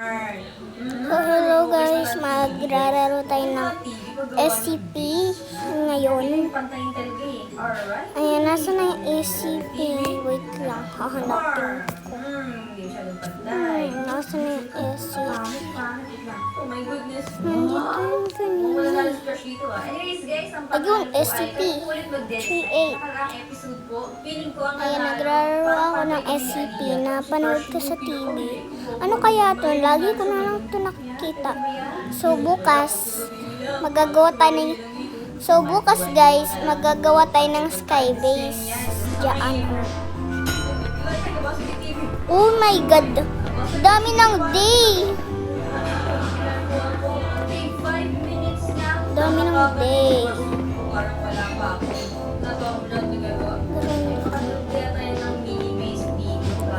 So, hello guys, magrararo tayo ng SCP ngayon. Ayan, nasa na yung SCP? Wait lang, hahanapin ko. Nasa na yung SCP? Oh my goodness. Nandito yung kanina. Ayun, SCP 38. Ayan, nagrararo ako ng SCP na panood ko sa TV. Ano kaya to? Lagi ko na lang ito nakikita. So, bukas, guys, magagawa tayo ng Skybase. Diyan. Oh my God! Dami ng day! Dami ng day.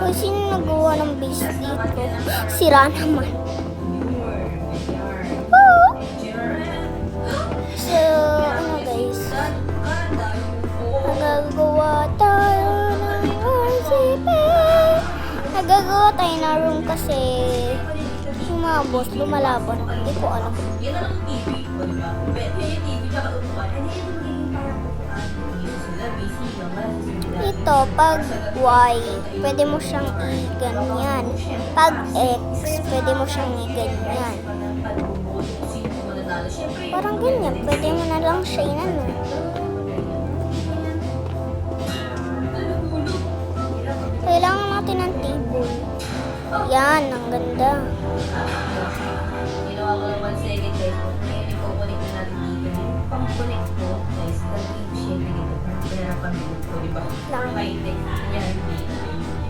Uy, sino nagawa ng base dito? Sira naman. Woo! So, ano guys? Nagagawa tayo ng RCP. Nagagawa tayo ng room kasi yung mga boss lumalaban. Hindi ko alam. Yan na lang TV. Yung TV tsaka upuan. Hindi yung magiging parang upuan. Sila busy naman. Ito, pag Y, pwede mo siyang i-ganyan. Pag X, pwede mo siyang i-ganyan. Parang ganyan, pwede mo na lang siya inano. Kailangan natin ng table. Yan, ang ganda. Ginawa ko lang 1 second guys. Ngayon, i-connect na natin dito. Pang-connect ko guys. Gagawin ko siya dito. Pinarapan ko, di ba? High-tech. Yan.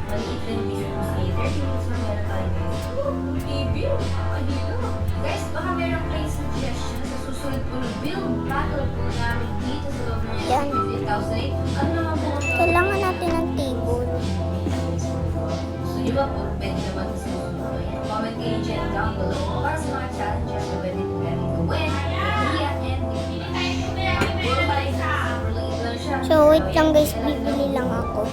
Maliit lang dito ko sa 30 minutes na meron tayo guys. TV. Adito. Guys, baka meron kayong suggestion sa susunod po ng build battle po namin dito sa loob ng Yan. 15,000. Ano naman po? Kailangan natin ng table. Gusto nyo ba po? Pwede naman sa susunod. Comment kayo dyan down below para sa mga challenges na pwede po namin gawin. Maria and puro ba lang siya. So, wait lang guys, bibili lang ako.